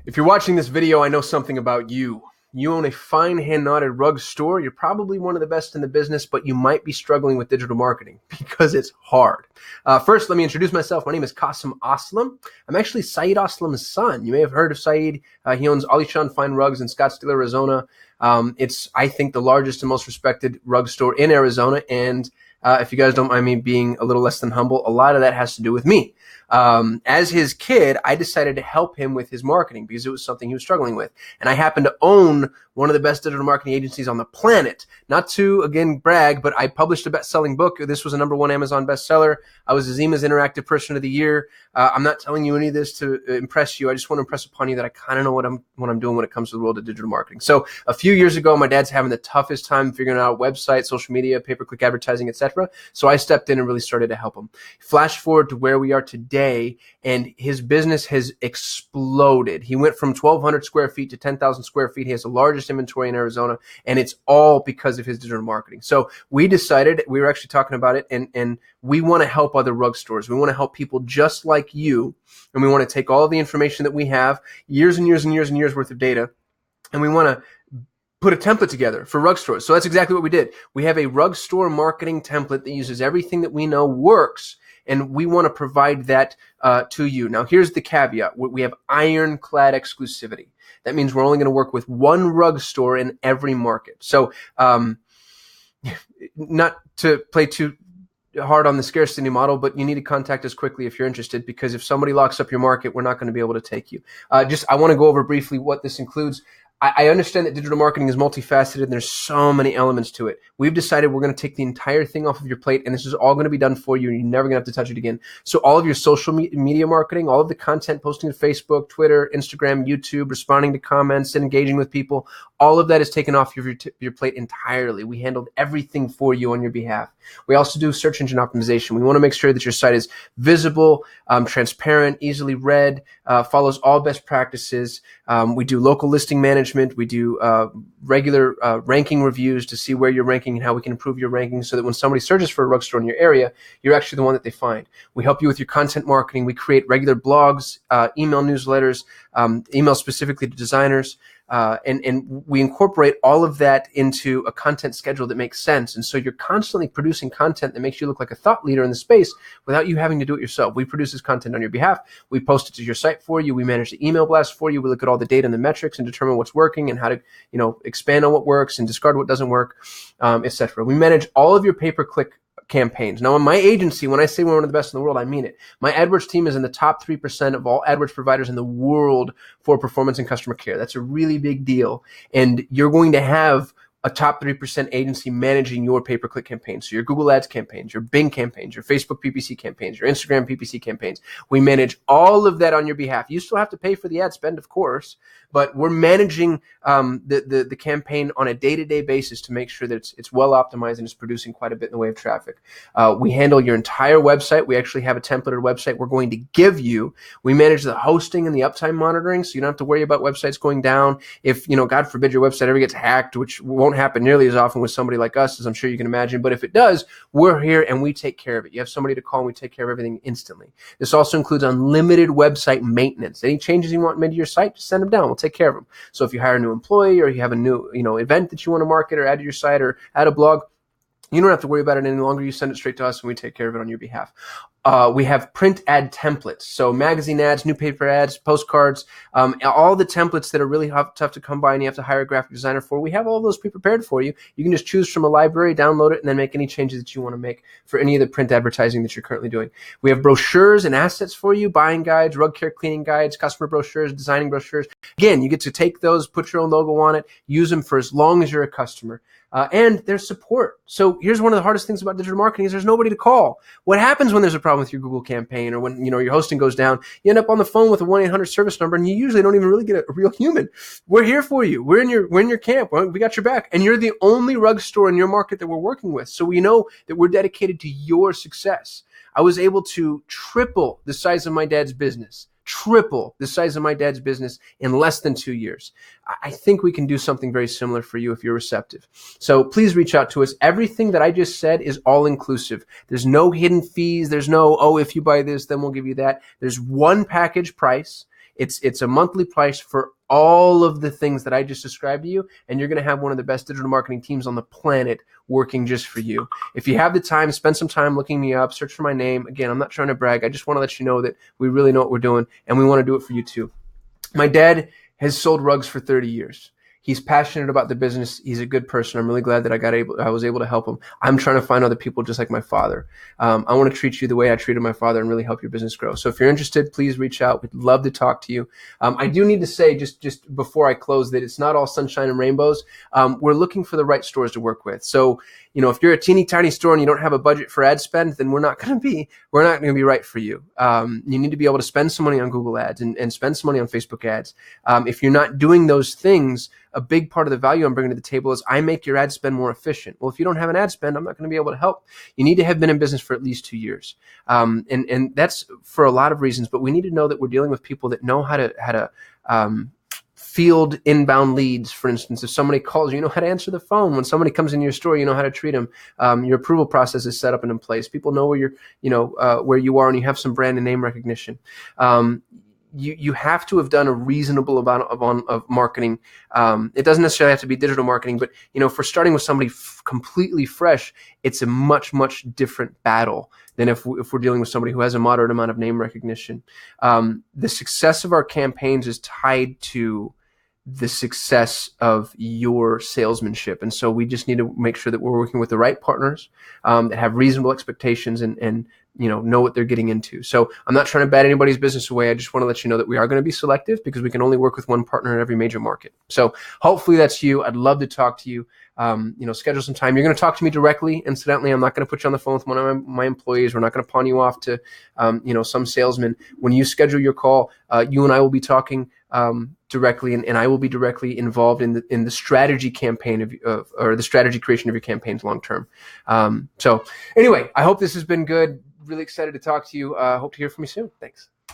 If you're watching this video, I know something about you. You own a fine hand-knotted rug store. You're probably one of the best in the business, but you might be struggling with digital marketing because it's hard. First, let me introduce myself. My name is Qasim Aslam. I'm actually Saeed Aslam's son. You may have heard of Saeed. He owns Alishan Fine Rugs in Scottsdale, Arizona. It's, I think, the largest and most respected rug store in Arizona. And if you guys don't mind me being a little less than humble, a lot of that has to do with me. As his kid, I decided to help him with his marketing because it was something he was struggling with. And I happen to own one of the best digital marketing agencies on the planet. Not to, again, brag, but I published a best-selling book. This was a #1 Amazon bestseller. I was Azima's Interactive Person of the Year. I'm not telling you any of this to impress you. I just want to impress upon you that I kind of know what I'm doing when it comes to the world of digital marketing. So a few years ago, my dad's having the toughest time figuring out websites, social media, pay-per-click advertising, etc. So I stepped in and really started to help him. Flash forward to where we are today, and his business has exploded. He went from 1,200 square feet to 10,000 square feet. He has the largest inventory in Arizona, and it's all because of his digital marketing. So we decided, we were actually talking about it, and we want to help other rug stores. We want to help people just like you, and we want to take all of the information that we have, years and years and years and years worth of data, and we want to put a template together for rug stores. So that's exactly what we did. We have a rug store marketing template that uses everything that we know works, and we want to provide that to you. Now, here's the caveat. We have ironclad exclusivity. That means we're only going to work with one rug store in every market. So not to play too hard on the scarcity model, but you need to contact us quickly if you're interested, because if somebody locks up your market, we're not going to be able to take you. I want to go over briefly what this includes. I understand that digital marketing is multifaceted and there's so many elements to it. We've decided we're going to take the entire thing off of your plate, and this is all going to be done for you, and you're never going to have to touch it again. So all of your social media marketing, all of the content posting to Facebook, Twitter, Instagram, YouTube, responding to comments, engaging with people, all of that is taken off your plate entirely. We handled everything for you on your behalf. We also do search engine optimization. We want to make sure that your site is visible, transparent, easily read, follows all best practices. We do local listing management. We do regular ranking reviews to see where you're ranking and how we can improve your ranking so that when somebody searches for a rug store in your area, you're actually the one that they find. We help you with your content marketing. We create regular blogs, email newsletters, email specifically to designers. And we incorporate all of that into a content schedule that makes sense. And so you're constantly producing content that makes you look like a thought leader in the space without you having to do it yourself. We produce this content on your behalf. We post it to your site for you. We manage the email blast for you. We look at all the data and the metrics and determine what's working and how to, expand on what works and discard what doesn't work, etc. We manage all of your pay-per-click campaigns. Now, in my agency, when I say we're one of the best in the world, I mean it. My AdWords team is in the top 3% of all AdWords providers in the world for performance and customer care. That's a really big deal. And you're going to have a top 3% agency managing your pay-per-click campaigns. So your Google Ads campaigns, your Bing campaigns, your Facebook PPC campaigns, your Instagram PPC campaigns. We manage all of that on your behalf. You still have to pay for the ad spend, of course, but we're managing the campaign on a day-to-day basis to make sure that it's well optimized and it's producing quite a bit in the way of traffic. We handle your entire website. We actually have a templated website we're going to give you. We manage the hosting and the uptime monitoring, so you don't have to worry about websites going down. If, God forbid, your website ever gets hacked, which won't happen nearly as often with somebody like us, as I'm sure you can imagine. But if it does, we're here and we take care of it. You have somebody to call and we take care of everything instantly. This also includes unlimited website maintenance. Any changes you want made to your site, just send them down. We'll take care of them. So if you hire a new employee or you have a new, event that you want to market or add to your site or add a blog, you don't have to worry about it any longer. You send it straight to us and we take care of it on your behalf. We have print ad templates. So magazine ads, newspaper ads, postcards, all the templates that are really tough to come by and you have to hire a graphic designer for. We have all of those pre-prepared for you. You can just choose from a library, download it, and then make any changes that you want to make for any of the print advertising that you're currently doing. We have brochures and assets for you, buying guides, rug care cleaning guides, customer brochures, designing brochures. Again, you get to take those, put your own logo on it, use them for as long as you're a customer. And there's support. So here's one of the hardest things about digital marketing is there's nobody to call. What happens when there's a problem with your Google campaign or when, your hosting goes down? You end up on the phone with a 1-800 service number and you usually don't even really get a real human. We're here for you. We're in your camp. We got your back. And you're the only rug store in your market that we're working with. So we know that we're dedicated to your success. I was able to triple the size of my dad's business. Triple the size of my dad's business in less than 2 years. I think we can do something very similar for you if you're receptive. So please reach out to us. Everything that I just said is all inclusive. There's no hidden fees. There's no, if you buy this, then we'll give you that. There's one package price. It's a monthly price for all of the things that I just described to you, and you're going to have one of the best digital marketing teams on the planet working just for you. If you have the time, spend some time looking me up, search for my name. Again, I'm not trying to brag. I just want to let you know that we really know what we're doing, and we want to do it for you too. My dad has sold rugs for 30 years. He's passionate about the business. He's a good person. I'm really glad that I was able to help him. I'm trying to find other people just like my father. I want to treat you the way I treated my father and really help your business grow. So if you're interested, please reach out. We'd love to talk to you. I do need to say just before I close that it's not all sunshine and rainbows. We're looking for the right stores to work with. So, if you're a teeny tiny store and you don't have a budget for ad spend, then we're not going to be right for you. You need to be able to spend some money on Google ads and spend some money on Facebook ads. If you're not doing those things, a big part of the value I'm bringing to the table is I make your ad spend more efficient. Well, if you don't have an ad spend, I'm not going to be able to help. You need to have been in business for at least 2 years. And that's for a lot of reasons, but we need to know that we're dealing with people that know how to field inbound leads. For instance, if somebody calls you know how to answer the phone. When somebody comes in your store, you know how to treat them. Your approval process is set up and in place. People know where where you are, and you have some brand and name recognition. You have to have done a reasonable amount of marketing. It doesn't necessarily have to be digital marketing, but for starting with somebody completely fresh, it's a much, much different battle than if we're dealing with somebody who has a moderate amount of name recognition. The success of our campaigns is tied to the success of your salesmanship. And so we just need to make sure that we're working with the right partners that have reasonable expectations and know what they're getting into. So I'm not trying to bat anybody's business away. I just want to let you know that we are going to be selective because we can only work with one partner in every major market. So hopefully that's you. I'd love to talk to you. Schedule some time. You're going to talk to me directly. Incidentally, I'm not going to put you on the phone with one of my employees. We're not going to pawn you off to, some salesman. When you schedule your call, you and I will be talking directly, and I will be directly involved in the strategy campaign or the strategy creation of your campaigns long term. So anyway, I hope this has been good. Really excited to talk to you. Hope to hear from you soon. Thanks.